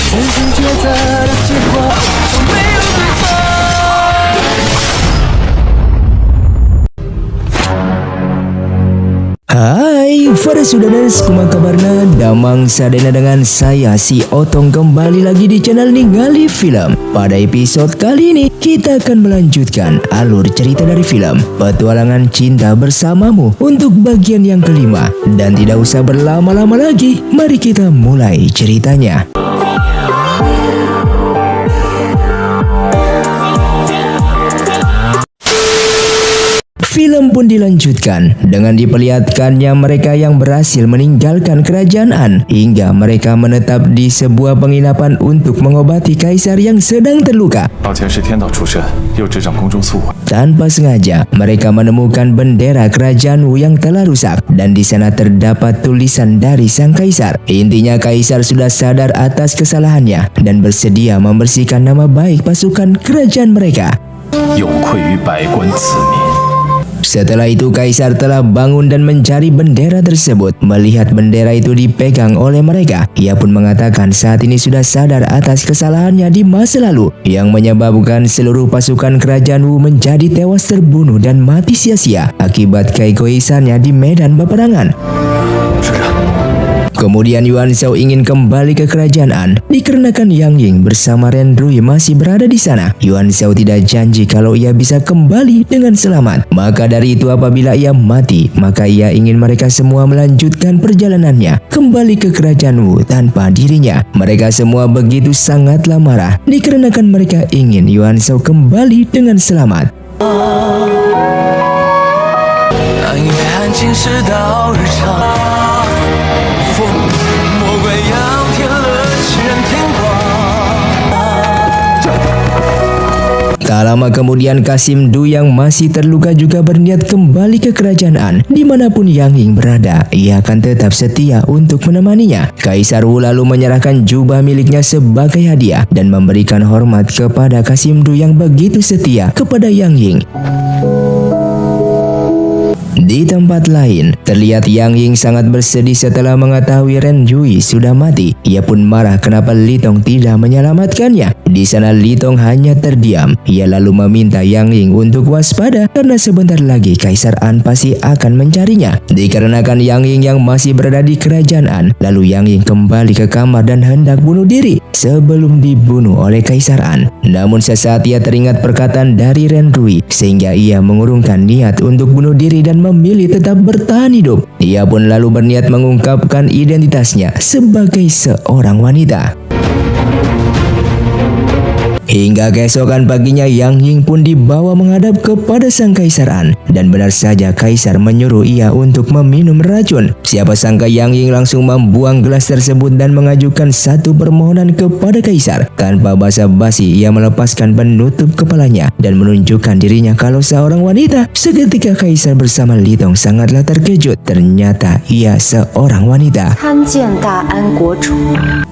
自己抉择的结果都没有对错。Hai, para Sudanas, kumaha kabarna? Damang sadena dengan saya si Otong kembali lagi di channel Ningali Film. Pada episode kali ini kita akan melanjutkan alur cerita dari film Petualangan Cinta Bersamamu untuk bagian yang kelima. Dan tidak usah berlama-lama lagi, mari kita mulai ceritanya. Film pun dilanjutkan dengan diperlihatkannya mereka yang berhasil meninggalkan kerajaan An hingga mereka menetap di sebuah penginapan untuk mengobati kaisar yang sedang terluka. Tanpa sengaja, mereka menemukan bendera kerajaan Wu yang telah rusak dan di sana terdapat tulisan dari sang kaisar. Intinya kaisar sudah sadar atas kesalahannya dan bersedia membersihkan nama baik pasukan kerajaan mereka. Setelah itu kaisar telah bangun dan mencari bendera tersebut. Melihat bendera itu dipegang oleh mereka, ia pun mengatakan saat ini sudah sadar atas kesalahannya di masa lalu yang menyebabkan seluruh pasukan kerajaan Wu menjadi tewas terbunuh dan mati sia-sia akibat keegoisannya di medan peperangan. Kemudian Yuan Shao ingin kembali ke kerajaan An dikarenakan Yang Ying bersama Ren Rui masih berada di sana. Yuan Shao tidak janji kalau ia bisa kembali dengan selamat. Maka dari itu apabila ia mati, maka ia ingin mereka semua melanjutkan perjalanannya kembali ke kerajaan Wu tanpa dirinya. Mereka semua begitu sangatlah marah dikarenakan mereka ingin Yuan Shao kembali dengan selamat. Tak lama kemudian Kasim Du yang masih terluka juga berniat kembali ke kerajaan An. Dimanapun Yang Ying berada, ia akan tetap setia untuk menemaninya. Kaisar Wu lalu menyerahkan jubah miliknya sebagai hadiah dan memberikan hormat kepada Kasim Du yang begitu setia kepada Yang Ying. Di tempat lain, terlihat Yang Ying sangat bersedih setelah mengetahui Ren Yui sudah mati. Ia pun marah kenapa Li Tong tidak menyelamatkannya. Di sana Li Tong hanya terdiam. Ia lalu meminta Yang Ying untuk waspada karena sebentar lagi Kaisar An pasti akan mencarinya. Dikarenakan Yang Ying yang masih berada di kerajaan An, lalu Yang Ying kembali ke kamar dan hendak bunuh diri sebelum dibunuh oleh Kaisar An. Namun sesaat ia teringat perkataan dari Ren Rui sehingga ia mengurungkan niat untuk bunuh diri dan memilih tetap bertahan hidup. Ia pun lalu berniat mengungkapkan identitasnya sebagai seorang wanita. Hingga keesokan paginya Yang Ying pun dibawa menghadap kepada sang Kaisar An. Dan benar saja Kaisar menyuruh ia untuk meminum racun. Siapa sangka Yang Ying langsung membuang gelas tersebut dan mengajukan satu permohonan kepada Kaisar. Tanpa basa-basi ia melepaskan penutup kepalanya dan menunjukkan dirinya kalau seorang wanita. Seketika Kaisar bersama Li Tong sangatlah terkejut. Ternyata ia seorang wanita.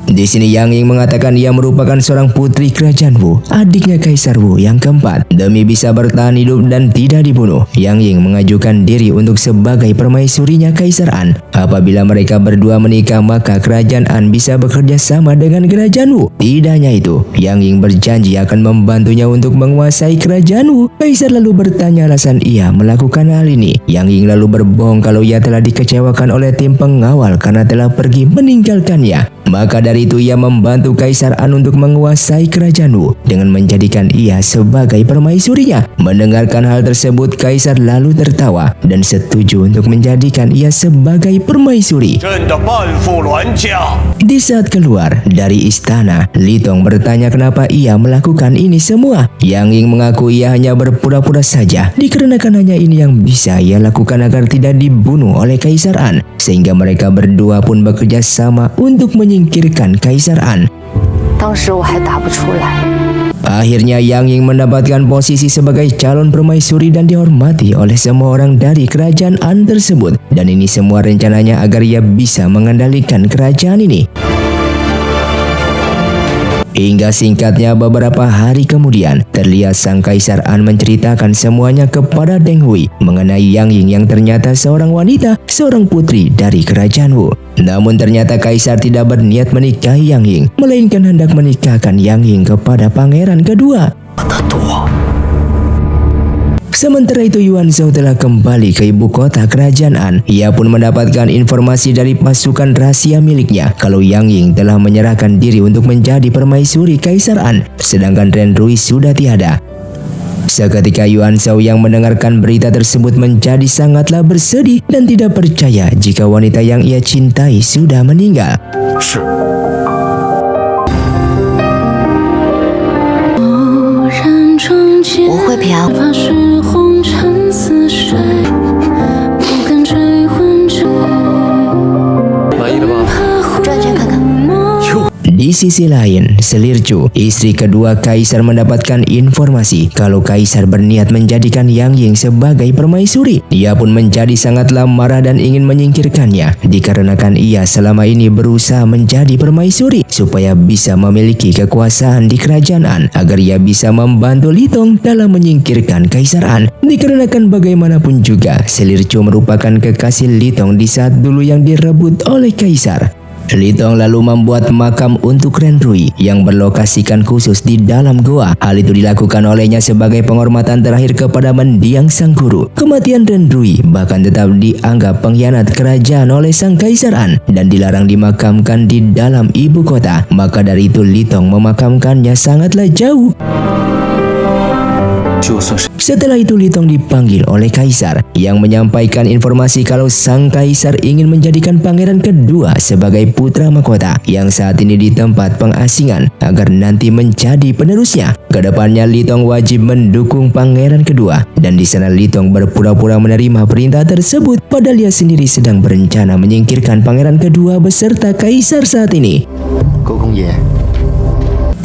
Di sini Yang Ying mengatakan ia merupakan seorang putri kerajaan Wu, adiknya Kaisar Wu yang keempat. Demi bisa bertahan hidup dan tidak dibunuh, Yang Ying mengajukan diri untuk sebagai permaisurinya Kaisar An. Apabila mereka berdua menikah, maka kerajaan An bisa bekerja sama dengan kerajaan Wu. Tidak hanya itu, Yang Ying berjanji akan membantunya untuk menguasai kerajaan Wu. Kaisar lalu bertanya alasan ia melakukan hal ini. Yang Ying lalu berbohong kalau ia telah dikecewakan oleh tim pengawal karena telah pergi meninggalkannya. Maka dari itu ia membantu Kaisar An untuk menguasai kerajaan Wu dengan menjadikan ia sebagai permaisurinya. Mendengarkan hal tersebut, Kaisar lalu tertawa dan setuju untuk menjadikan ia sebagai permaisuri. Di saat keluar dari istana, Li Tong bertanya kenapa ia melakukan ini semua. Yang Ying mengaku ia hanya berpura-pura saja dikarenakan hanya ini yang bisa ia lakukan agar tidak dibunuh oleh Kaisar An. Sehingga mereka berdua pun bekerja sama untuk menyingkirkan Kaisar An. Akhirnya Yang Ying mendapatkan posisi sebagai calon permaisuri dan dihormati oleh semua orang dari kerajaan An tersebut. Dan ini semua rencananya agar ia bisa mengendalikan kerajaan ini. Hingga singkatnya beberapa hari kemudian, terlihat sang Kaisar An menceritakan semuanya kepada Deng Hui mengenai Yang Ying yang ternyata seorang wanita, seorang putri dari kerajaan Wu. Namun ternyata Kaisar tidak berniat menikahi Yang Ying, melainkan hendak menikahkan Yang Ying kepada pangeran kedua. Sementara itu Yuan Shao telah kembali ke ibu kota kerajaan An. Ia pun mendapatkan informasi dari pasukan rahasia miliknya kalau Yang Ying telah menyerahkan diri untuk menjadi permaisuri Kaisar An, sedangkan Ren Rui sudah tiada. Seketika Yuan Shao yang mendengarkan berita tersebut menjadi sangatlah bersedih dan tidak percaya jika wanita yang ia cintai sudah meninggal. 我会平安。 Di sisi lain, Selircu, istri kedua Kaisar mendapatkan informasi kalau Kaisar berniat menjadikan Yang Ying sebagai permaisuri. Ia pun menjadi sangatlah marah dan ingin menyingkirkannya, dikarenakan ia selama ini berusaha menjadi permaisuri supaya bisa memiliki kekuasaan di kerajaan An, agar ia bisa membantu Li Tong dalam menyingkirkan Kaisar An. Dikarenakan bagaimanapun juga, Selircu merupakan kekasih Li Tong di saat dulu yang direbut oleh Kaisar. Li Tong lalu membuat makam untuk Ren Rui yang berlokasikan khusus di dalam goa. Hal itu dilakukan olehnya sebagai penghormatan terakhir kepada mendiang sang guru. Kematian Ren Rui bahkan tetap dianggap pengkhianat kerajaan oleh sang Kaisar An dan dilarang dimakamkan di dalam ibu kota. Maka dari itu Li Tong memakamkannya sangatlah jauh. Setelah itu Li Tong dipanggil oleh Kaisar yang menyampaikan informasi kalau sang Kaisar ingin menjadikan pangeran kedua sebagai putra mahkota yang saat ini di tempat pengasingan agar nanti menjadi penerusnya. Kedepannya Li Tong wajib mendukung pangeran kedua, dan di sana Li Tong berpura-pura menerima perintah tersebut padahal ia sendiri sedang berencana menyingkirkan pangeran kedua beserta Kaisar saat ini.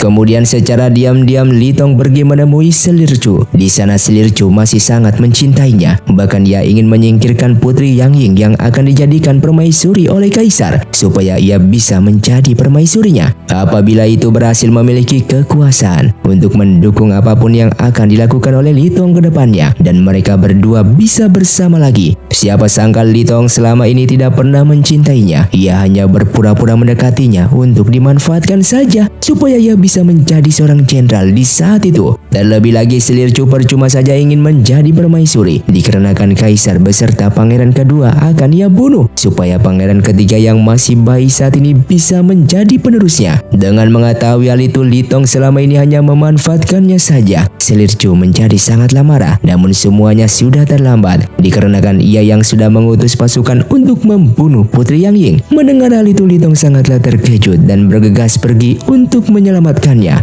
Kemudian secara diam-diam Li Tong pergi menemui Selircu. Di sana Selircu masih sangat mencintainya. Bahkan ia ingin menyingkirkan putri Yang Ying yang akan dijadikan permaisuri oleh Kaisar supaya ia bisa menjadi permaisurinya. Apabila itu berhasil memiliki kekuasaan untuk mendukung apapun yang akan dilakukan oleh Li Tong ke depannya, dan mereka berdua bisa bersama lagi. Siapa sangka Li Tong selama ini tidak pernah mencintainya. Ia hanya berpura-pura mendekatinya untuk dimanfaatkan saja supaya ia bisa menjadi seorang jenderal di saat itu. Terlebih lagi Selircu percuma saja ingin menjadi permaisuri dikarenakan Kaisar beserta pangeran kedua akan ia bunuh supaya pangeran ketiga yang masih bayi saat ini bisa menjadi penerusnya. Dengan mengetahui hal itu, Li Tong selama ini hanya memanfaatkannya saja. Selircu menjadi sangatlah marah, namun semuanya sudah terlambat dikarenakan ia yang sudah mengutus pasukan untuk membunuh putri Yang Ying. Mendengar hal itu Li Tong sangatlah terkejut dan bergegas pergi untuk menyelamatkannya.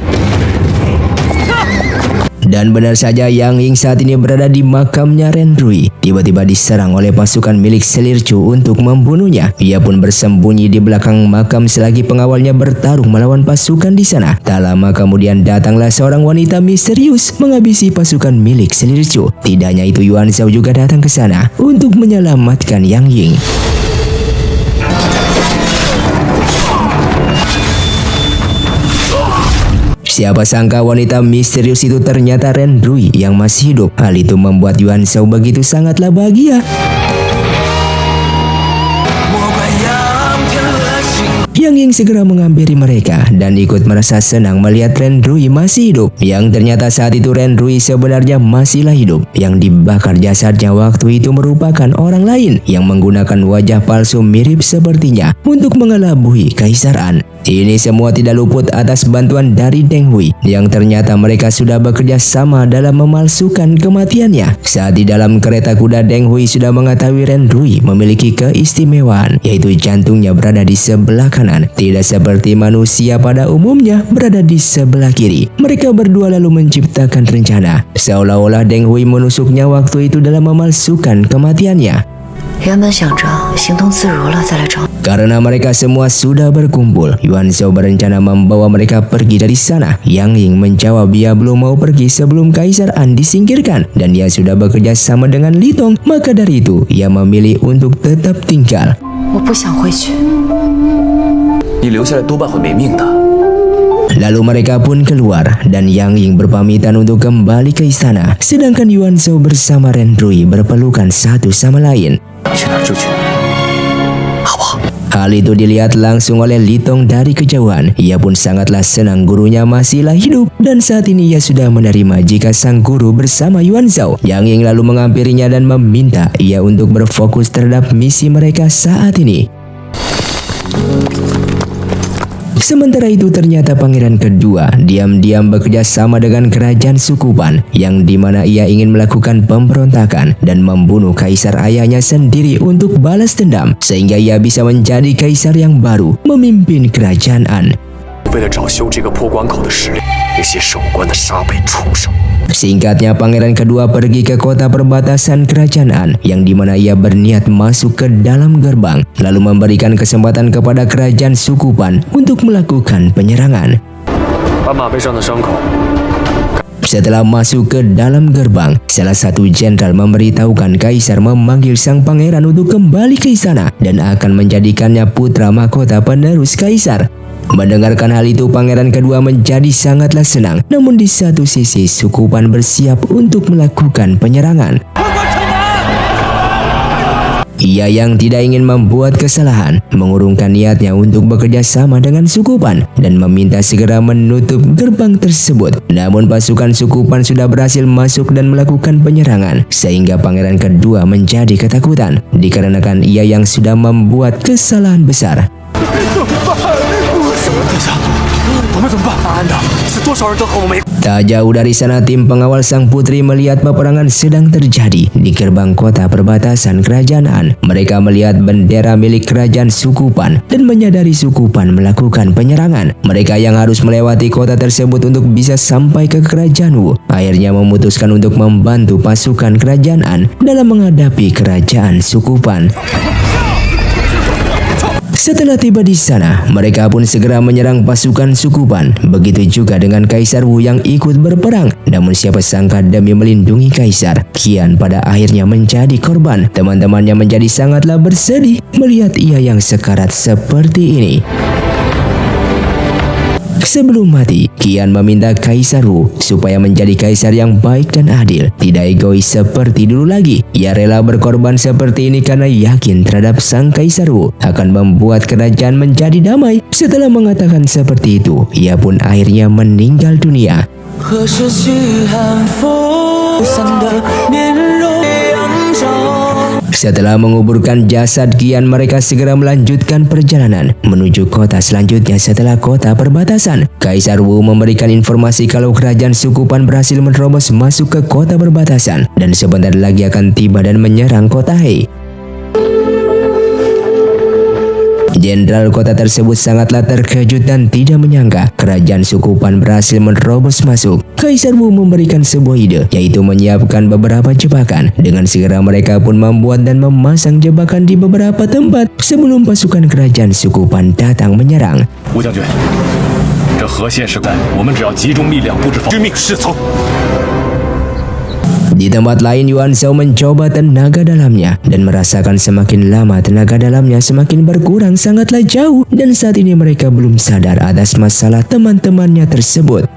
Dan benar saja Yang Ying saat ini berada di makamnya Ren Rui. Tiba-tiba diserang oleh pasukan milik Selircu untuk membunuhnya. Ia pun bersembunyi di belakang makam selagi pengawalnya bertarung melawan pasukan di sana. Tak lama kemudian datanglah seorang wanita misterius menghabisi pasukan milik Selircu. Tidak hanya itu, Yuan Shao juga datang ke sana untuk menyelamatkan Yang Ying. Siapa sangka wanita misterius itu ternyata Ren Rui yang masih hidup. Hal itu membuat Yuan Shao begitu sangatlah bahagia. Yang Ying segera menghampiri mereka dan ikut merasa senang melihat Ren Rui masih hidup. Yang ternyata saat itu Ren Rui sebenarnya masihlah hidup. Yang dibakar jasadnya waktu itu merupakan orang lain yang menggunakan wajah palsu mirip sepertinya untuk mengelabui Kaisar An. Ini semua tidak luput atas bantuan dari Deng Hui yang ternyata mereka sudah bekerja sama dalam memalsukan kematiannya. Saat di dalam kereta kuda, Deng Hui sudah mengetahui Ren Rui memiliki keistimewaan, yaitu jantungnya berada di sebelah kanan, tidak seperti manusia pada umumnya berada di sebelah kiri. Mereka berdua lalu menciptakan rencana seolah-olah Deng Hui menusuknya waktu itu dalam memalsukan kematiannya. Karena mereka semua sudah berkumpul, Yuan Shao berencana membawa mereka pergi dari sana. Yang Ying menjawab ia belum mau pergi sebelum Kaisar An disingkirkan dan ia sudah bekerja sama dengan Li Tong. Maka dari itu ia memilih untuk tetap tinggal. Lalu mereka pun keluar dan Yang Ying berpamitan untuk kembali ke istana. Sedangkan Yuan Shao bersama Ren Rui berpelukan satu sama lain. Hal itu dilihat langsung oleh Li Tong dari kejauhan. Ia pun sangatlah senang gurunya masihlah hidup dan saat ini ia sudah menerima jika sang guru bersama Yuan Shao. Yang Ying lalu menghampirinya dan meminta ia untuk berfokus terhadap misi mereka saat ini. Sementara itu ternyata pangeran kedua diam-diam bekerja sama dengan kerajaan Sukupan yang dimana ia ingin melakukan pemberontakan dan membunuh kaisar ayahnya sendiri untuk balas dendam sehingga ia bisa menjadi kaisar yang baru memimpin kerajaan An. Singkatnya pangeran kedua pergi ke kota perbatasan kerajaan An yang dimana ia berniat masuk ke dalam gerbang lalu memberikan kesempatan kepada kerajaan Sukupan untuk melakukan penyerangan. Setelah masuk ke dalam gerbang, salah satu jenderal memberitahukan kaisar memanggil sang pangeran untuk kembali ke istana dan akan menjadikannya putra mahkota penerus kaisar. Mendengarkan hal itu, pangeran kedua menjadi sangatlah senang. Namun di satu sisi, Sukupan bersiap untuk melakukan penyerangan. Ia yang tidak ingin membuat kesalahan, mengurungkan niatnya untuk bekerja sama dengan Sukupan dan meminta segera menutup gerbang tersebut. Namun pasukan Sukupan sudah berhasil masuk dan melakukan penyerangan, sehingga pangeran kedua menjadi ketakutan, dikarenakan ia yang sudah membuat kesalahan besar. Tak jauh dari sana, tim pengawal sang putri melihat peperangan sedang terjadi di gerbang kota perbatasan kerajaan An. Mereka melihat bendera milik kerajaan Sukupan dan menyadari Sukupan melakukan penyerangan. Mereka yang harus melewati kota tersebut untuk bisa sampai ke kerajaan Wu akhirnya memutuskan untuk membantu pasukan kerajaan An dalam menghadapi kerajaan Sukupan. Setelah tiba di sana, mereka pun segera menyerang pasukan Sukupan. Begitu juga dengan Kaisar Wu yang ikut berperang. Namun siapa sangka demi melindungi Kaisar, Qian pada akhirnya menjadi korban. Teman-temannya menjadi sangatlah bersedih melihat ia yang sekarat seperti ini. Sebelum mati, Qian meminta Kaisar Wu supaya menjadi kaisar yang baik dan adil, tidak egois seperti dulu lagi. Ia rela berkorban seperti ini karena yakin terhadap sang Kaisar Wu akan membuat kerajaan menjadi damai. Setelah mengatakan seperti itu, ia pun akhirnya meninggal dunia. Setelah menguburkan jasad Qian, mereka segera melanjutkan perjalanan menuju kota selanjutnya setelah kota perbatasan. Kaisar Wu memberikan informasi kalau kerajaan Sukupan berhasil menerobos masuk ke kota perbatasan dan sebentar lagi akan tiba dan menyerang kota He. Jenderal kota tersebut sangatlah terkejut dan tidak menyangka kerajaan Sukupan berhasil menerobos masuk. Kaisar Wu memberikan sebuah ide, yaitu menyiapkan beberapa jebakan. Dengan segera mereka pun membuat dan memasang jebakan di beberapa tempat sebelum pasukan kerajaan Sukupan datang menyerang. Wu将军，这河县是干，我们只要集中力量布置防，知命是从。 Di tempat lain, Yuan Shao mencoba tenaga dalamnya dan merasakan semakin lama tenaga dalamnya semakin berkurang sangatlah jauh dan saat ini mereka belum sadar atas masalah teman-temannya tersebut.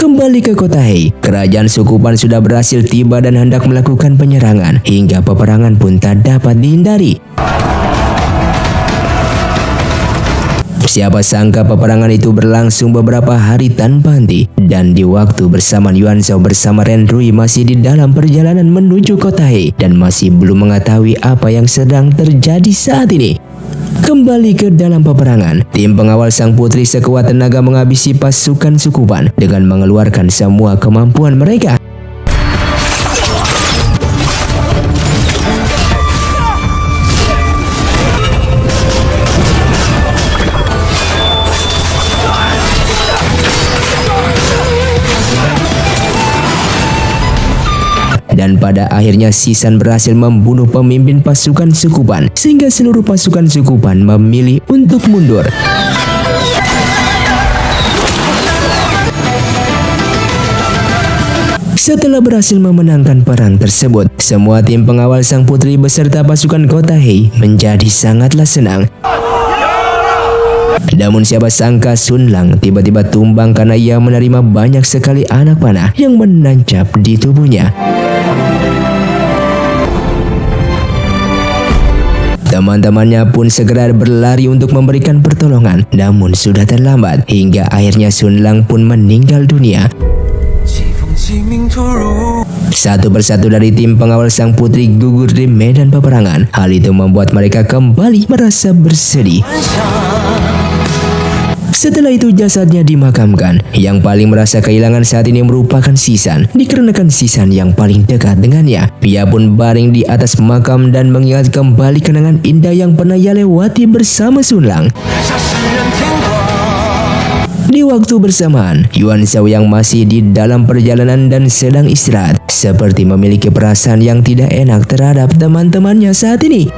Kembali ke kota He, kerajaan Sukupan sudah berhasil tiba dan hendak melakukan penyerangan hingga peperangan pun tak dapat dihindari. Siapa sangka peperangan itu berlangsung beberapa hari tanpa henti dan di waktu bersamaan Yuan Shao bersama Ren Rui masih di dalam perjalanan menuju kota He dan masih belum mengetahui apa yang sedang terjadi saat ini. Kembali ke dalam peperangan, tim pengawal sang putri sekuat tenaga menghabisi pasukan Sukupan dengan mengeluarkan semua kemampuan mereka. Dan pada akhirnya Sisan berhasil membunuh pemimpin pasukan Sukupan sehingga seluruh pasukan Sukupan memilih untuk mundur. Setelah berhasil memenangkan perang tersebut, semua tim pengawal sang putri beserta pasukan kota He menjadi sangatlah senang. Namun siapa sangka Sun Lang tiba-tiba tumbang karena ia menerima banyak sekali anak panah yang menancap di tubuhnya. Teman-temannya pun segera berlari untuk memberikan pertolongan, namun sudah terlambat hingga akhirnya Sun Lang pun meninggal dunia. Satu persatu dari tim pengawal sang putri gugur di medan peperangan. Hal itu membuat mereka kembali merasa bersedih. Setelah itu jasadnya dimakamkan. Yang paling merasa kehilangan saat ini merupakan Sisan, dikarenakan Sisan yang paling dekat dengannya. Ia pun baring di atas makam dan mengingat kembali kenangan indah yang pernah ia lewati bersama Sun Lang. Di waktu bersamaan, Yuan Shao yang masih di dalam perjalanan dan sedang istirahat, seperti memiliki perasaan yang tidak enak terhadap teman-temannya saat ini.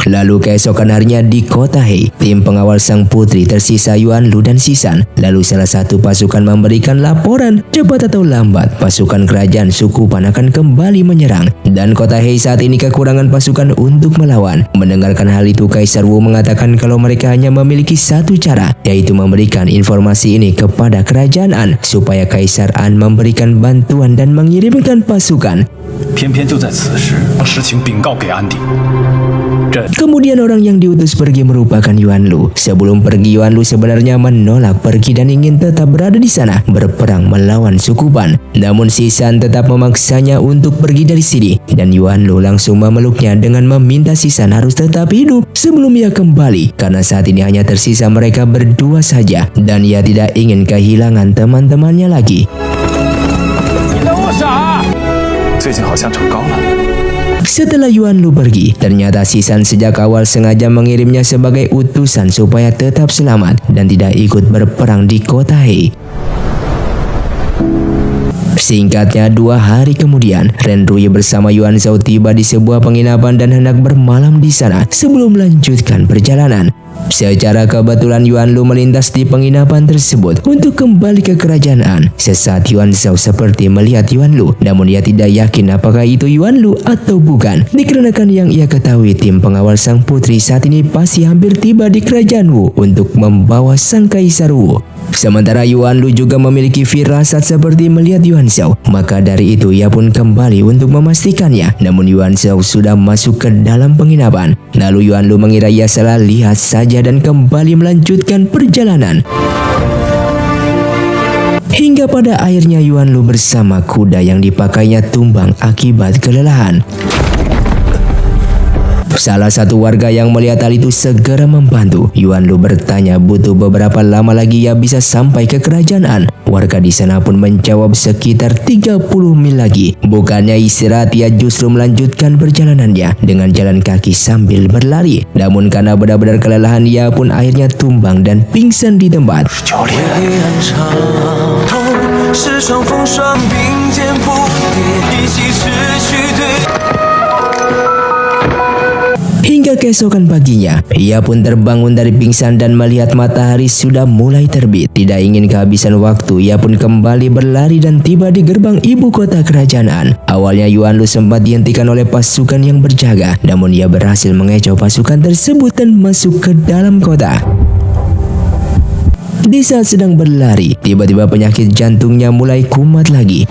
Lalu keesokan harinya di kota Hei, tim pengawal sang putri tersisa Yuan Lu dan Sisan. Lalu salah satu pasukan memberikan laporan, cepat atau lambat pasukan kerajaan suku Pan akan kembali menyerang. Dan kota Hei saat ini kekurangan pasukan untuk melawan. Mendengarkan hal itu, Kaisar Wu mengatakan kalau mereka hanya memiliki satu cara, yaitu memberikan informasi ini kepada kerajaan An, supaya Kaisar An memberikan bantuan dan mengirimkan pasukan. 偏偏就在此时，将实情禀告给安定。 Kemudian orang yang diutus pergi merupakan Yuan Lu. Sebelum pergi, Yuan Lu sebenarnya menolak pergi dan ingin tetap berada di sana berperang melawan suku Pan. Namun Sisan tetap memaksanya untuk pergi dari sini, dan Yuan Lu langsung memeluknya dengan meminta Sisan harus tetap hidup sebelum ia kembali, karena saat ini hanya tersisa mereka berdua saja dan ia tidak ingin kehilangan teman-temannya lagi. 最近好像长高了。 Setelah Yuan Lu pergi, ternyata Sisan sejak awal sengaja mengirimnya sebagai utusan supaya tetap selamat dan tidak ikut berperang di kota Hei. Singkatnya, 2 hari kemudian, Ren Rui bersama Yuan Shao tiba di sebuah penginapan dan hendak bermalam di sana sebelum melanjutkan perjalanan. Secara kebetulan Yuan Lu melintas di penginapan tersebut untuk kembali ke kerajaan An. Sesaat Yuan Shao seperti melihat Yuan Lu, namun ia tidak yakin apakah itu Yuan Lu atau bukan. Dikarenakan yang ia ketahui tim pengawal sang putri saat ini pasti hampir tiba di kerajaan Wu untuk membawa sang Kaisar Wu. Sementara Yuan Lu juga memiliki firasat seperti melihat Yuan Shao, maka dari itu ia pun kembali untuk memastikannya. Namun Yuan Shao sudah masuk ke dalam penginapan. Lalu Yuan Lu mengira ia salah lihat saja dan kembali melanjutkan perjalanan. Hingga pada akhirnya Yuan Lu bersama kuda yang dipakainya tumbang akibat kelelahan. Salah satu warga yang melihat hal itu segera membantu. Yuan Lu bertanya butuh beberapa lama lagi ia bisa sampai ke kerajaan An. Warga di sana pun menjawab sekitar 30 mil lagi. Bukannya istirahat, ia justru melanjutkan perjalanannya dengan jalan kaki sambil berlari. Namun karena benar-benar kelelahan, ia pun akhirnya tumbang dan pingsan di tempat. Hingga keesokan paginya, ia pun terbangun dari pingsan dan melihat matahari sudah mulai terbit. Tidak ingin kehabisan waktu, ia pun kembali berlari dan tiba di gerbang ibu kota kerajaan An. Awalnya Yuan Lu sempat dihentikan oleh pasukan yang berjaga, namun ia berhasil mengecoh pasukan tersebut dan masuk ke dalam kota. Di saat sedang berlari, tiba-tiba penyakit jantungnya mulai kumat lagi.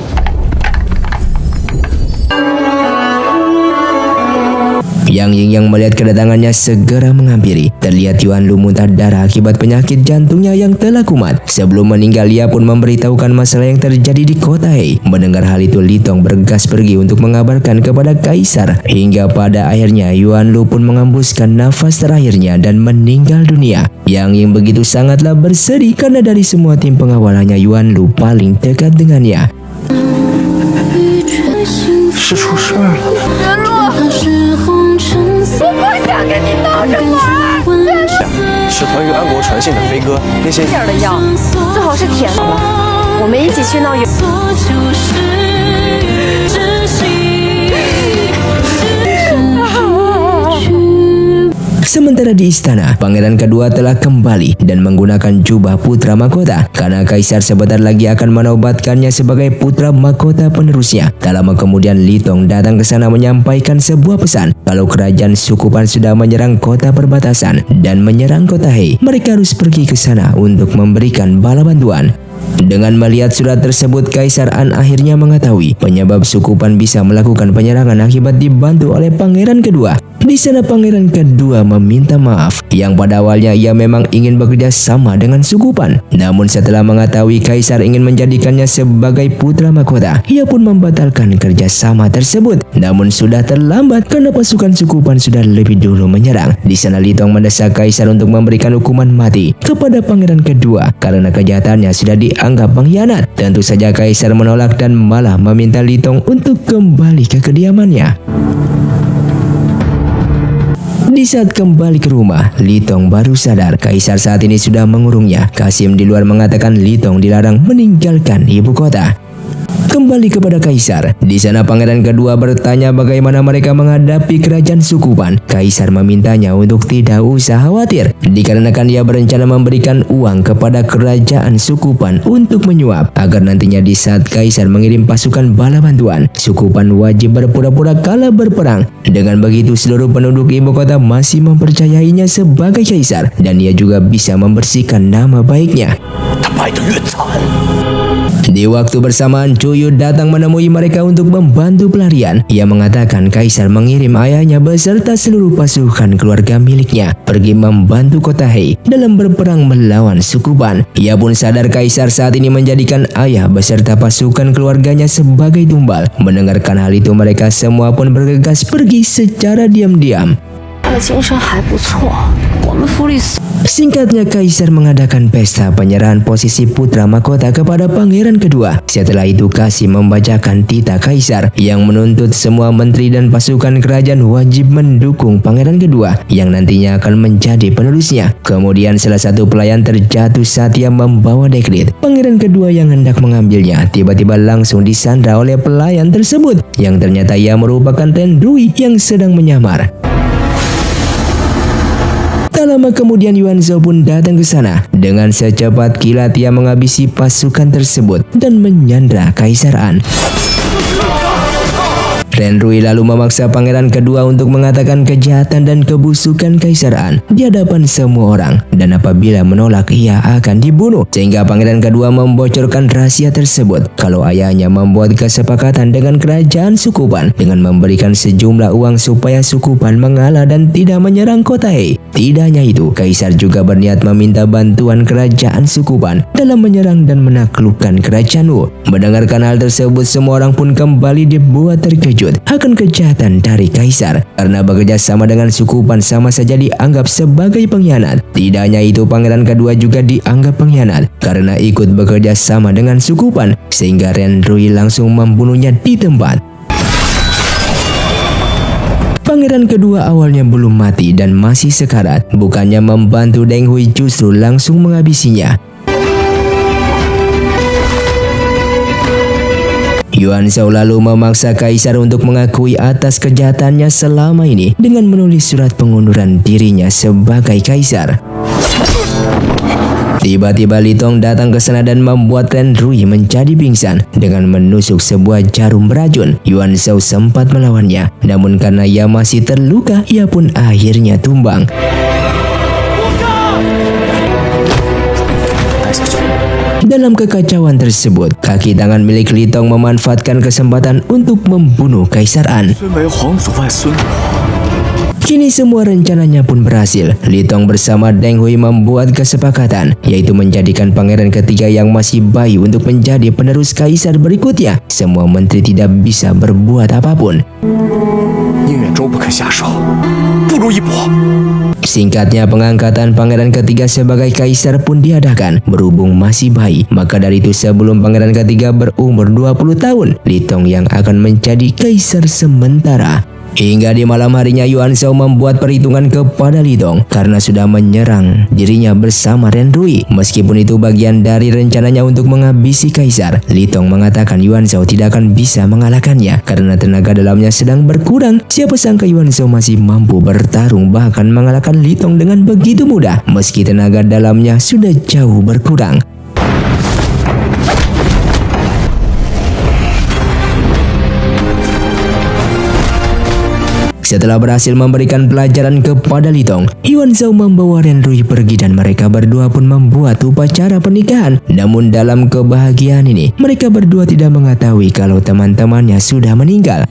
Yang Ying yang melihat kedatangannya segera menghampiri. Terlihat Yuan Lu muntah darah akibat penyakit jantungnya yang telah kumat. Sebelum meninggal, ia pun memberitahukan masalah yang terjadi di kota Hei. Mendengar hal itu, Li Tong bergegas pergi untuk mengabarkan kepada Kaisar. Hingga pada akhirnya Yuan Lu pun mengembuskan nafas terakhirnya dan meninggal dunia. Yang Ying begitu sangatlah bersedih karena dari semua tim pengawalannya Yuan Lu paling dekat dengannya. 是出事了。 是团于安国传信的飞鸽，那些点的药，最好是甜的。我们一起去闹有。Sementara di istana, pangeran kedua telah kembali dan menggunakan jubah putra mahkota karena kaisar sebentar lagi akan menobatkannya sebagai putra mahkota penerusnya. Tak lama kemudian Li Tong datang ke sana menyampaikan sebuah pesan kalau kerajaan Sukupan sudah menyerang kota perbatasan dan menyerang kota He. Mereka harus pergi ke sana untuk memberikan bala bantuan. Dengan melihat surat tersebut, Kaisar An akhirnya mengetahui penyebab Sukupan bisa melakukan penyerangan akibat dibantu oleh pangeran kedua. Di sana pangeran kedua meminta maaf yang pada awalnya ia memang ingin bekerja sama dengan Sukupan. Namun setelah mengetahui Kaisar ingin menjadikannya sebagai putra mahkota, ia pun membatalkan kerjasama tersebut. Namun sudah terlambat karena pasukan Sukupan sudah lebih dulu menyerang. Di sana Li Tong mendesak Kaisar untuk memberikan hukuman mati kepada pangeran kedua karena kejahatannya sudah dianggap pengkhianat. Tentu saja Kaisar menolak dan malah meminta Li Tong untuk kembali ke kediamannya. Di saat kembali ke rumah, Li Tong baru sadar Kaisar saat ini sudah mengurungnya. Kasim di luar mengatakan Li Tong dilarang meninggalkan ibu kota. Kembali kepada Kaisar. Di sana pangeran kedua bertanya bagaimana mereka menghadapi kerajaan Sukupan. Kaisar memintanya untuk tidak usah khawatir, dikarenakan dia berencana memberikan uang kepada kerajaan Sukupan untuk menyuap agar nantinya di saat Kaisar mengirim pasukan bala bantuan, Sukupan wajib berpura-pura kalah berperang. Dengan begitu seluruh penduduk ibu kota masih mempercayainya sebagai Kaisar dan ia juga bisa membersihkan nama baiknya. Di waktu bersamaan, Cuyu datang menemui mereka untuk membantu pelarian. Ia mengatakan Kaisar mengirim ayahnya beserta seluruh pasukan keluarga miliknya pergi membantu kota He dalam berperang melawan Sukupan. Ia pun sadar Kaisar saat ini menjadikan ayah beserta pasukan keluarganya sebagai tumbal. Mendengarkan hal itu, mereka semua pun bergegas pergi secara diam-diam. Singkatnya, Kaisar mengadakan pesta penyerahan posisi putra mahkota kepada pangeran kedua. Setelah itu Kasim membacakan titah Kaisar yang menuntut semua menteri dan pasukan kerajaan wajib mendukung pangeran kedua yang nantinya akan menjadi penerusnya. Kemudian salah satu pelayan terjatuh saat ia membawa dekret. Pangeran kedua yang hendak mengambilnya tiba-tiba langsung disandra oleh pelayan tersebut yang ternyata ia merupakan Ren Rui yang sedang menyamar. Tak lama kemudian Yuan Zhao pun datang ke sana. Dengan secepat kilat ia menghabisi pasukan tersebut dan menyandra Kaisar An. Ren Rui lalu memaksa pangeran kedua untuk mengatakan kejahatan dan kebusukan Kaisar An di hadapan semua orang, dan apabila menolak ia akan dibunuh. Sehingga pangeran kedua membocorkan rahasia tersebut kalau ayahnya membuat kesepakatan dengan kerajaan Sukupan dengan memberikan sejumlah uang supaya Sukupan mengalah dan tidak menyerang kota He. Tidak hanya itu, Kaisar juga berniat meminta bantuan kerajaan Sukupan dalam menyerang dan menaklukkan kerajaan Wu. Mendengarkan hal tersebut, semua orang pun kembali dibuat terkejut akan kejahatan dari Kaisar karena bekerja sama dengan Sukupan sama saja dianggap sebagai pengkhianat. Tidak hanya itu, pangeran kedua juga dianggap pengkhianat karena ikut bekerja sama dengan Sukupan, sehingga Ren Rui langsung membunuhnya di tempat. Pangeran kedua awalnya belum mati dan masih sekarat. Bukannya membantu Deng Hui, justru langsung menghabisinya. Yuan Zhao lalu memaksa Kaisar untuk mengakui atas kejahatannya selama ini dengan menulis surat pengunduran dirinya sebagai Kaisar. Tiba-tiba Li Tong datang ke sana dan membuat Ren Rui menjadi pingsan dengan menusuk sebuah jarum beracun. Yuan Zhao sempat melawannya, namun karena ia masih terluka, ia pun akhirnya tumbang. Dalam kekacauan tersebut, kaki tangan milik Li Tong memanfaatkan kesempatan untuk membunuh Kaisar An. Kini semua rencananya pun berhasil. Li Tong bersama Deng Hui membuat kesepakatan, yaitu menjadikan pangeran ketiga yang masih bayi untuk menjadi penerus Kaisar berikutnya. Semua menteri tidak bisa berbuat apapun. Singkatnya, pengangkatan pangeran ketiga sebagai Kaisar pun diadakan. Berhubung masih bayi, maka dari itu sebelum pangeran ketiga berumur 20 tahun, Li Tong yang akan menjadi Kaisar sementara. Hingga di malam harinya Yuan Shao membuat perhitungan kepada Li Dong karena sudah menyerang dirinya bersama Ren Rui. Meskipun itu bagian dari rencananya untuk menghabisi Kaisar, Li Dong mengatakan Yuan Shao tidak akan bisa mengalahkannya karena tenaga dalamnya sedang berkurang. Siapa sangka Yuan Shao masih mampu bertarung bahkan mengalahkan Li Dong dengan begitu mudah meski tenaga dalamnya sudah jauh berkurang. Setelah berhasil memberikan pelajaran kepada Li Dong, Yuan Shao membawa Ren Rui pergi dan mereka berdua pun membuat upacara pernikahan. Namun dalam kebahagiaan ini, mereka berdua tidak mengetahui kalau teman-temannya sudah meninggal.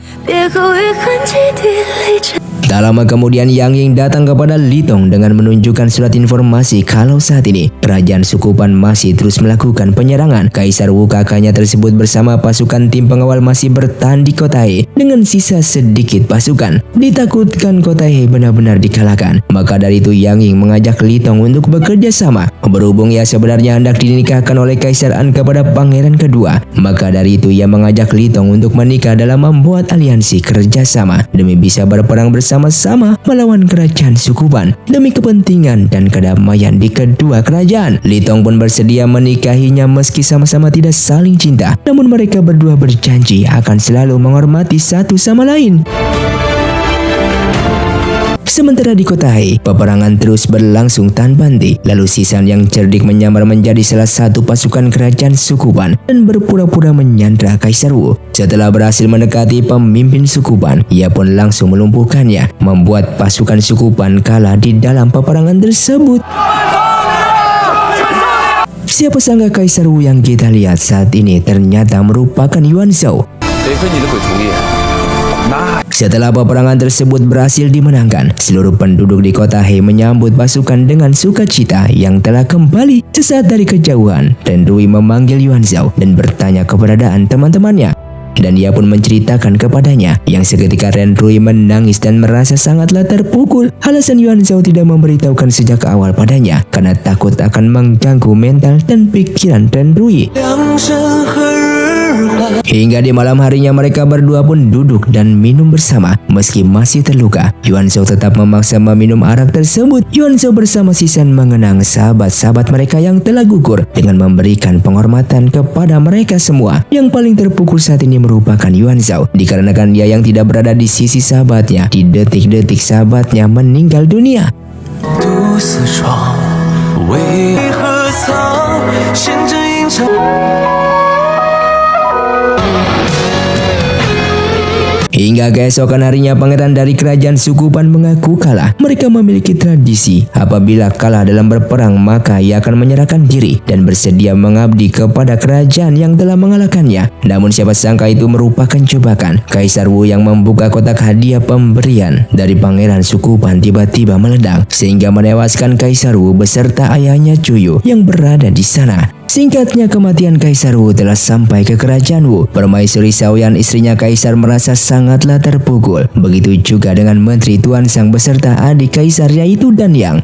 Tak lama kemudian Yang Ying datang kepada Li Dong dengan menunjukkan surat informasi kalau saat ini kerajaan Sukupan masih terus melakukan penyerangan. Kaisar Wu kakaknya tersebut bersama pasukan tim pengawal masih bertahan di kota He dengan sisa sedikit pasukan. Ditakutkan kota He benar-benar dikalahkan. Maka dari itu Yang Ying mengajak Li Dong untuk bekerja sama. Berhubung ia sebenarnya hendak dinikahkan oleh Kaisar An kepada pangeran kedua, maka dari itu ia mengajak Li Dong untuk menikah dalam membuat aliansi kerjasama demi bisa berperang bersama-sama melawan kerajaan Sukupan demi kepentingan dan kedamaian di kedua kerajaan. Li Dong pun bersedia menikahinya meski sama-sama tidak saling cinta, namun mereka berdua berjanji akan selalu menghormati satu sama lain. Sementara di kota He, peperangan terus berlangsung tanpa henti. Lalu Sisan yang cerdik menyamar menjadi salah satu pasukan kerajaan Sukupan dan berpura-pura menyandra Kaisar Wu. Setelah berhasil mendekati pemimpin Sukupan, ia pun langsung melumpuhkannya, membuat pasukan Sukupan kalah di dalam peperangan tersebut. Siapa sangka Kaisar Wu yang kita lihat saat ini ternyata merupakan Yuan Shao. Setelah peperangan tersebut berhasil dimenangkan, seluruh penduduk di kota He menyambut pasukan dengan sukacita yang telah kembali. Sesaat dari kejauhan, Ren Rui memanggil Yuan Shao dan bertanya keberadaan teman-temannya. Dan ia pun menceritakan kepadanya, yang seketika Ren Rui menangis dan merasa sangatlah terpukul. Alasan Yuan Shao tidak memberitahukan sejak awal padanya karena takut akan mengganggu mental dan pikiran Ren Rui. Hingga di malam harinya mereka berdua pun duduk dan minum bersama. Meski masih terluka, Yuan Shao tetap memaksa meminum arak tersebut. Yuan Shao bersama Sisan mengenang sahabat-sahabat mereka yang telah gugur dengan memberikan penghormatan kepada mereka semua. Yang paling terpukul saat ini merupakan Yuan Shao, dikarenakan dia yang tidak berada di sisi sahabatnya di detik-detik sahabatnya meninggal dunia. Hingga keesokan harinya pangeran dari kerajaan Sukupan mengaku kalah. Mereka memiliki tradisi apabila kalah dalam berperang maka ia akan menyerahkan diri dan bersedia mengabdi kepada kerajaan yang telah mengalahkannya. Namun siapa sangka itu merupakan jebakan. Kaisar Wu yang membuka kotak hadiah pemberian dari pangeran Sukupan tiba-tiba meledak sehingga menewaskan Kaisar Wu beserta ayahnya Cuyu yang berada di sana. Singkatnya, kematian Kaisar Wu telah sampai ke kerajaan Wu. Permaisuri Xiaoyan, istrinya Kaisar, merasa sangatlah terpukul. Begitu juga dengan Menteri Tuansang beserta adik Kaisar yaitu Danyang.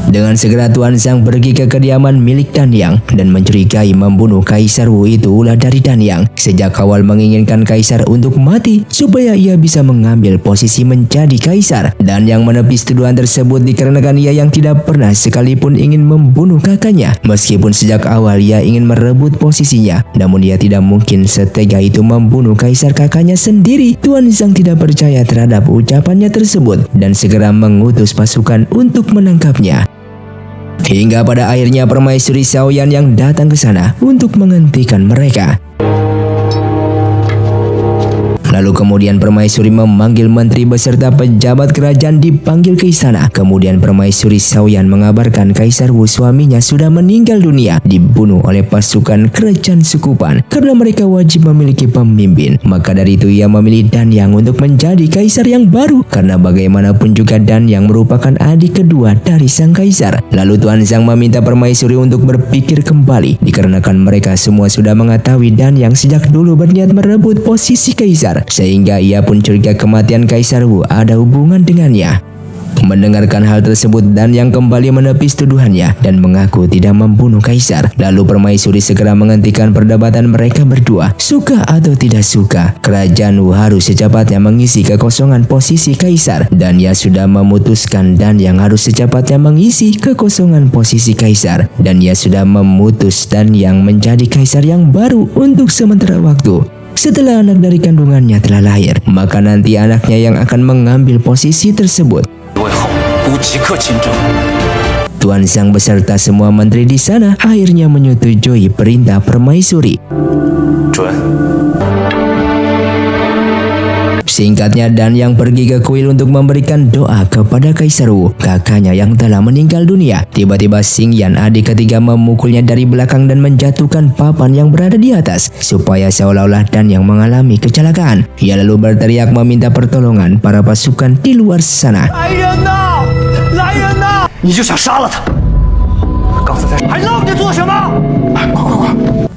Dengan segera Tuansang pergi ke kediaman milik Danyang dan mencurigai membunuh Kaisar Wu itu ulah dari Danyang. Sejak awal menginginkan Kaisar untuk mati supaya ia bisa mengambil posisi menjadi Kaisar. Danyang menepis tuduhan tersebut dikarenakan ia yang tidak pernah sekalipun ingin membunuh kakaknya. Meskipun sejak awal ia ingin merebut posisinya, namun ia tidak mungkin setega itu membunuh Kaisar kakaknya sendiri. Tuansang tidak percaya terhadap ucapannya tersebut dan segera mengutus pasukan untuk menangkapnya. Hingga pada akhirnya permaisuri Xiaoyan yang datang ke sana untuk menghentikan mereka. Lalu kemudian permaisuri memanggil menteri beserta pejabat kerajaan dipanggil ke istana. Kemudian permaisuri Xiaoyan mengabarkan Kaisar Wu suaminya sudah meninggal dunia, dibunuh oleh pasukan kerajaan Sukupan karena mereka wajib memiliki pemimpin. Maka dari itu ia memilih Danyang untuk menjadi kaisar yang baru karena bagaimanapun juga Danyang merupakan adik kedua dari sang kaisar. Lalu Tuansang meminta permaisuri untuk berpikir kembali dikarenakan mereka semua sudah mengetahui Danyang sejak dulu berniat merebut posisi kaisar. Sehingga ia pun curiga kematian Kaisar Wu ada hubungan dengannya. Mendengarkan hal tersebut, Dan Yang kembali menepis tuduhannya dan mengaku tidak membunuh kaisar. Lalu permaisuri segera menghentikan perdebatan mereka berdua. Suka atau tidak suka, kerajaan Wu harus secepatnya mengisi kekosongan posisi kaisar, dan ia sudah memutuskan Dan Yang harus secepatnya mengisi kekosongan posisi kaisar, dan ia sudah memutus Dan Yang menjadi kaisar yang baru untuk sementara waktu. Setelah anak dari kandungannya telah lahir, maka nanti anaknya yang akan mengambil posisi tersebut. 位后吾即刻亲征。 Tuan Sang beserta semua menteri di sana akhirnya menyetujui perintah permaisuri. 准。 Singkatnya, Dan Yang pergi ke kuil untuk memberikan doa kepada Kaisar Wu, kakaknya yang telah meninggal dunia. Tiba-tiba Xingyan, adik ketiga, memukulnya dari belakang dan menjatuhkan papan yang berada di atas, supaya seolah-olah Dan Yang mengalami kecelakaan. Ia lalu berteriak meminta pertolongan para pasukan di luar sana. 来人呐！来人呐！ 你就想杀了他？ 刚才在还愣着做什么？快快快！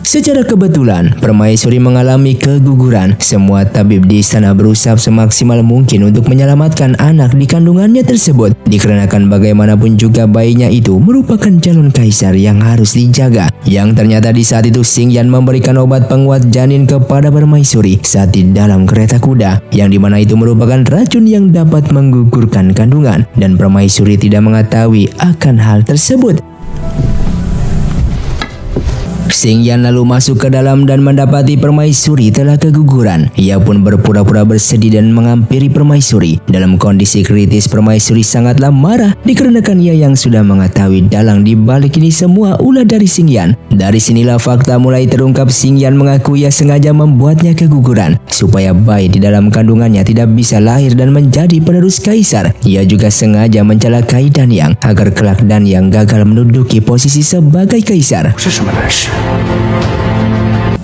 Secara kebetulan, permaisuri mengalami keguguran. Semua tabib di sana berusaha semaksimal mungkin untuk menyelamatkan anak di kandungannya tersebut, dikarenakan bagaimanapun juga bayinya itu merupakan calon kaisar yang harus dijaga. Yang ternyata di saat itu Xingyan memberikan obat penguat janin kepada permaisuri saat di dalam kereta kuda, yang dimana itu merupakan racun yang dapat menggugurkan kandungan, dan permaisuri tidak mengetahui akan hal tersebut. Xingyan lalu masuk ke dalam dan mendapati permaisuri telah keguguran. Ia pun berpura-pura bersedih dan menghampiri permaisuri. Dalam kondisi kritis, permaisuri sangatlah marah dikarenakan ia yang sudah mengetahui dalang di balik ini semua ulah dari Xingyan. Dari sinilah fakta mulai terungkap. Xingyan mengaku ia sengaja membuatnya keguguran supaya bayi di dalam kandungannya tidak bisa lahir dan menjadi penerus kaisar. Ia juga sengaja mencelakai Dan Yang agar kelak Dan Yang gagal menduduki posisi sebagai kaisar. 是什么难事？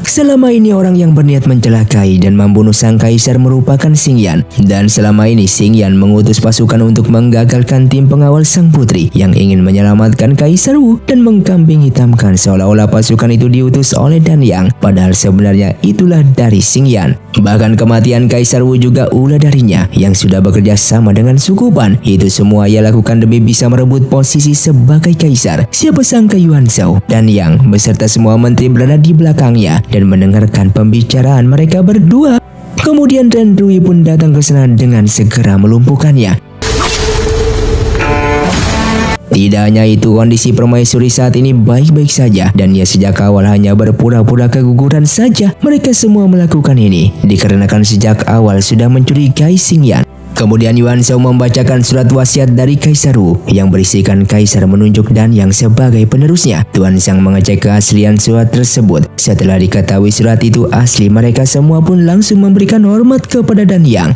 Selama ini orang yang berniat mencelakai dan membunuh sang kaisar merupakan Xingyan, dan selama ini Xingyan mengutus pasukan untuk menggagalkan tim pengawal sang putri yang ingin menyelamatkan Kaisar Wu dan mengkambing hitamkan seolah-olah pasukan itu diutus oleh Dan Yang, padahal sebenarnya itulah dari Xingyan. Bahkan kematian Kaisar Wu juga ulah darinya yang sudah bekerja sama dengan suku Pan. Itu semua ia lakukan demi bisa merebut posisi sebagai kaisar. Siapa sangka Yuan Shao, Dan Yang beserta semua menteri berada di belakangnya dan mendengarkan pembicaraan mereka berdua. Kemudian Ren Rui pun datang ke sana dengan segera melumpuhkannya. Tidak hanya itu, kondisi permaisuri saat ini baik-baik saja dan ia sejak awal hanya berpura-pura keguguran saja. Mereka semua melakukan ini dikarenakan sejak awal sudah mencurigai Xingyan. Kemudian Yuan Shao membacakan surat wasiat dari Kaisar Wu yang berisikan Kaisar menunjuk Dan Yang sebagai penerusnya. Tuan Sang mengecek keaslian surat tersebut. Setelah diketahui surat itu asli, mereka semua pun langsung memberikan hormat kepada Dan Yang.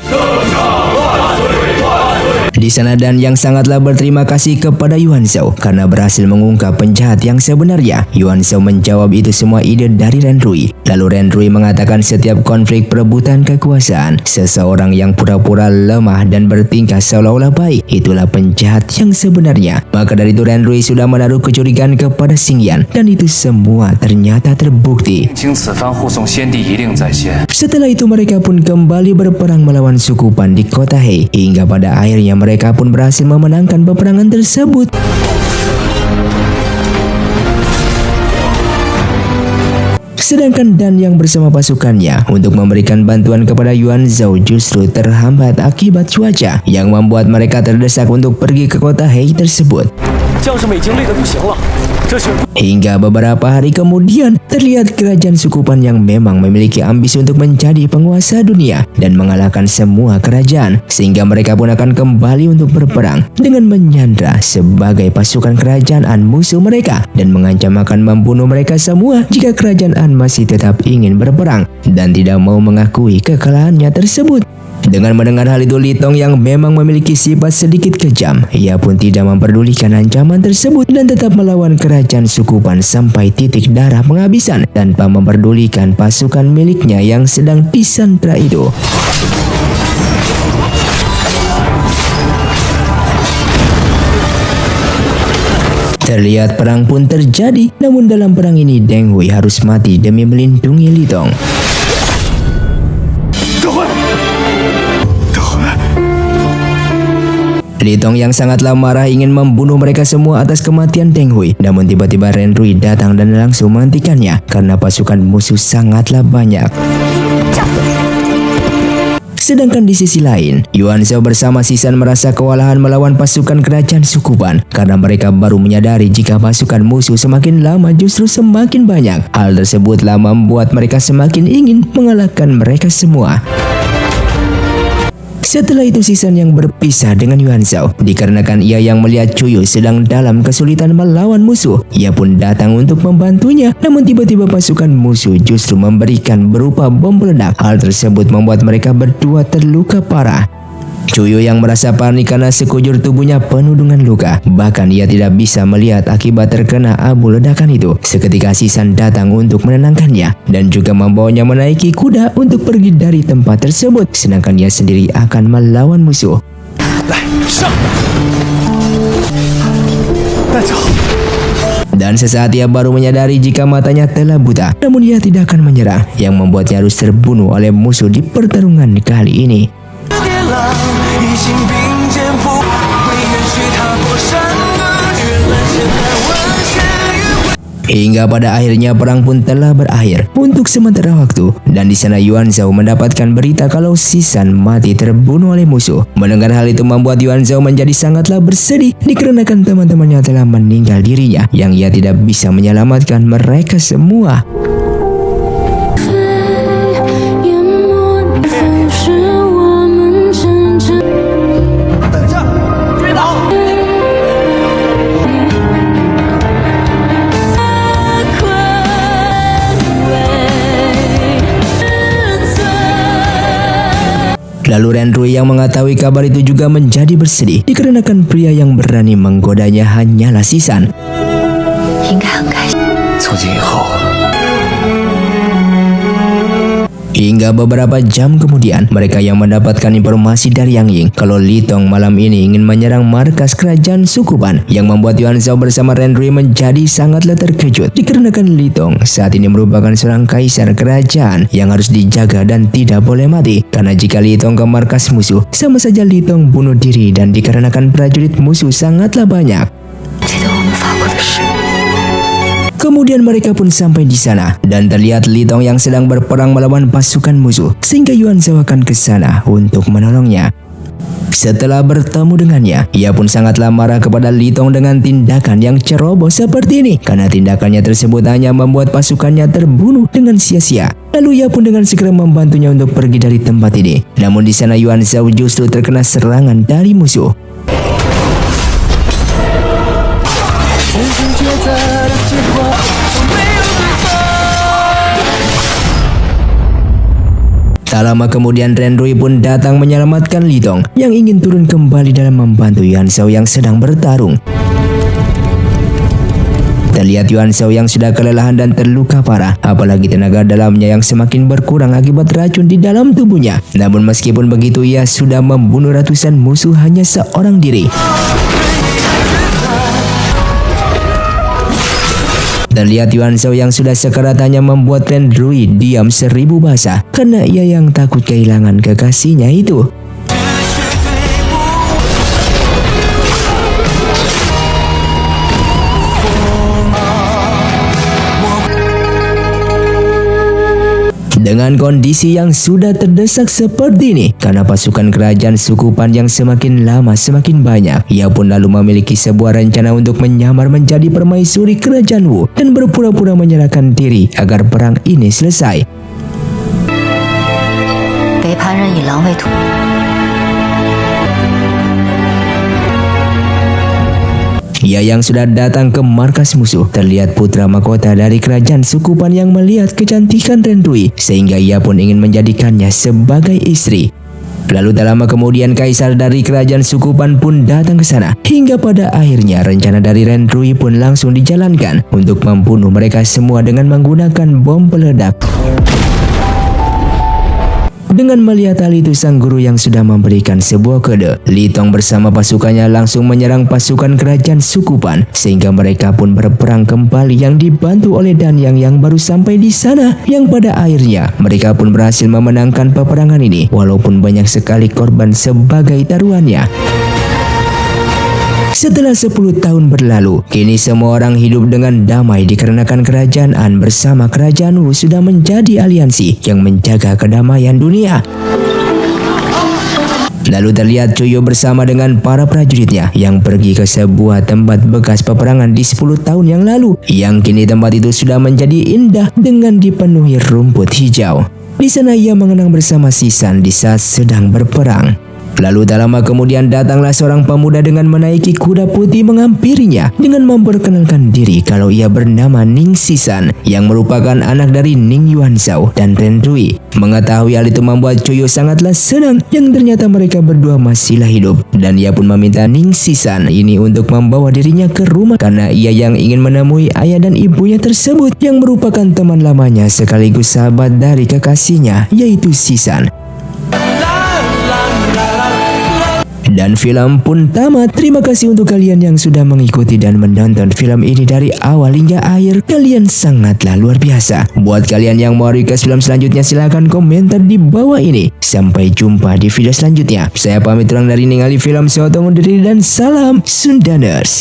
Di sana Dan Yang sangatlah berterima kasih kepada Yuan Shao karena berhasil mengungkap penjahat yang sebenarnya. Yuan Shao menjawab itu semua ide dari Ren Rui. Lalu Ren Rui mengatakan setiap konflik perebutan kekuasaan, seseorang yang pura-pura lemah dan bertingkah seolah-olah baik, itulah penjahat yang sebenarnya. Maka dari itu Ren Rui sudah menaruh kecurigaan kepada Xingyan, dan itu semua ternyata terbukti. 经此番护送先帝一令在先。 Setelah itu mereka pun kembali berperang melawan suku Pan di kota He, hingga pada akhirnya mereka pun berhasil memenangkan peperangan tersebut. Sedangkan Dan Yang bersama pasukannya untuk memberikan bantuan kepada Yuan Shao justru terhambat akibat cuaca yang membuat mereka terdesak untuk pergi ke kota He tersebut. 将士们已经累得不行了，这些 Hingga beberapa hari kemudian terlihat kerajaan suku Pan yang memang memiliki ambisi untuk menjadi penguasa dunia dan mengalahkan semua kerajaan, sehingga mereka pun akan kembali untuk berperang dengan menyandra sebagai pasukan kerajaan An musuh mereka dan mengancam akan membunuh mereka semua jika kerajaan An masih tetap ingin berperang dan tidak mau mengakui kekalahannya tersebut. Dengan mendengar hal itu, Li Tong yang memang memiliki sifat sedikit kejam, ia pun tidak memperdulikan ancaman tersebut dan tetap melawan kerajaan suku Pan sampai titik darah penghabisan tanpa memperdulikan pasukan miliknya yang sedang disandra itu. Terlihat perang pun terjadi, namun dalam perang ini Deng Hui harus mati demi melindungi Li Tong. 德惠，德惠， Li Tong yang sangatlah marah ingin membunuh mereka semua atas kematian Deng Hui. Namun tiba-tiba Ren Rui datang dan langsung menghentikannya karena pasukan musuh sangatlah banyak. Sedangkan di sisi lain, Yuan Shao bersama Sisan merasa kewalahan melawan pasukan kerajaan suku Ban karena mereka baru menyadari jika pasukan musuh semakin lama justru semakin banyak. Hal tersebutlah membuat mereka semakin ingin mengalahkan mereka semua. Setelah itu Sisan yang berpisah dengan Yuan Shao dikarenakan ia yang melihat Chuyu sedang dalam kesulitan melawan musuh. Ia pun datang untuk membantunya, namun tiba-tiba pasukan musuh justru memberikan berupa bom peledak. Hal tersebut membuat mereka berdua terluka parah. Chuyu yang merasa panik karena sekujur tubuhnya penuh dengan luka. Bahkan ia tidak bisa melihat akibat terkena abu ledakan itu. Seketika Sisan datang untuk menenangkannya dan juga membawanya menaiki kuda untuk pergi dari tempat tersebut. Sedangkan ia sendiri akan melawan musuh. Dan sesaat ia baru menyadari jika matanya telah buta. Namun ia tidak akan menyerah, yang membuatnya harus terbunuh oleh musuh di pertarungan kali ini. Hingga pada akhirnya perang pun telah berakhir untuk sementara waktu, dan di sana Yuan Shao mendapatkan berita kalau Sisan mati terbunuh oleh musuh. Mendengar hal itu membuat Yuan Shao menjadi sangatlah bersedih dikarenakan teman-temannya telah meninggal dirinya yang ia tidak bisa menyelamatkan mereka semua. Lalu Ren Rui yang mengetahui kabar itu juga menjadi bersedih dikarenakan pria yang berani menggodanya hanyalah Sisan. Hingga beberapa jam kemudian, mereka yang mendapatkan informasi dari Yang Ying kalau Li Tong malam ini ingin menyerang markas kerajaan suku Ban, yang membuat Yuan Shao bersama Ren Rui menjadi sangatlah terkejut dikarenakan Li Tong saat ini merupakan seorang kaisar kerajaan yang harus dijaga dan tidak boleh mati. Karena jika Li Tong ke markas musuh, sama saja Li Tong bunuh diri, dan dikarenakan prajurit musuh sangatlah banyak. Kemudian mereka pun sampai di sana dan terlihat Li Tong yang sedang berperang melawan pasukan musuh, sehingga Yuan Shao akan ke sana untuk menolongnya. Setelah bertemu dengannya, ia pun sangatlah marah kepada Li Tong dengan tindakan yang ceroboh seperti ini, karena tindakannya tersebut hanya membuat pasukannya terbunuh dengan sia-sia. Lalu ia pun dengan segera membantunya untuk pergi dari tempat ini. Namun di sana Yuan Shao justru terkena serangan dari musuh. Tak lama kemudian Ren Rui pun datang menyelamatkan Li Tong yang ingin turun kembali dalam membantu Yuan Shao yang sedang bertarung. Terlihat Yuan Shao yang sudah kelelahan dan terluka parah, apalagi tenaga dalamnya yang semakin berkurang akibat racun di dalam tubuhnya. Namun meskipun begitu, ia sudah membunuh ratusan musuh hanya seorang diri. Terlihat Yuan Shao yang sudah sekarat hanya membuat Ren Rui diam 1000 bahasa karena ia yang takut kehilangan kekasihnya itu. Dengan kondisi yang sudah terdesak seperti ini, karena pasukan kerajaan suku Pan yang semakin lama semakin banyak, ia pun lalu memiliki sebuah rencana untuk menyamar menjadi permaisuri kerajaan Wu dan berpura-pura menyerahkan diri agar perang ini selesai. Ia yang sudah datang ke markas musuh, terlihat putra mahkota dari kerajaan suku Pan yang melihat kecantikan Ren Rui, sehingga ia pun ingin menjadikannya sebagai istri. Lalu tak lama kemudian kaisar dari kerajaan suku Pan pun datang ke sana, hingga pada akhirnya rencana dari Ren Rui pun langsung dijalankan untuk membunuh mereka semua dengan menggunakan bom peledak. Dengan melihat hal itu, sang guru yang sudah memberikan sebuah kode, Li Tong bersama pasukannya langsung menyerang pasukan kerajaan suku Pan, sehingga mereka pun berperang kembali yang dibantu oleh Dan yang baru sampai di sana, yang pada akhirnya mereka pun berhasil memenangkan peperangan ini walaupun banyak sekali korban sebagai taruhannya. Setelah 10 tahun berlalu, kini semua orang hidup dengan damai dikarenakan kerajaan An bersama kerajaan Wu sudah menjadi aliansi yang menjaga kedamaian dunia. Lalu terlihat Cuyo bersama dengan para prajuritnya yang pergi ke sebuah tempat bekas peperangan di 10 tahun yang lalu, yang kini tempat itu sudah menjadi indah dengan dipenuhi rumput hijau. Di sana ia mengenang bersama Sisan di saat sedang berperang. Lalu tak lama kemudian datanglah seorang pemuda dengan menaiki kuda putih menghampirinya dengan memperkenalkan diri kalau ia bernama Ning Sisan yang merupakan anak dari Ning Yuanzhao dan Ren Rui. Mengetahui hal itu membuat Cuyo sangatlah senang yang ternyata mereka berdua masihlah hidup, dan ia pun meminta Ning Sisan ini untuk membawa dirinya ke rumah karena ia yang ingin menemui ayah dan ibunya tersebut yang merupakan teman lamanya sekaligus sahabat dari kekasihnya yaitu Sisan. Dan film pun tamat. Terima kasih untuk kalian yang sudah mengikuti dan menonton film ini dari awal hingga akhir. Kalian sangatlah luar biasa. Buat kalian yang mau request film selanjutnya silahkan komentar di bawah ini. Sampai jumpa di video selanjutnya. Saya pamit orang dari Ningali Film. Saya undur diri dan salam Sundaners.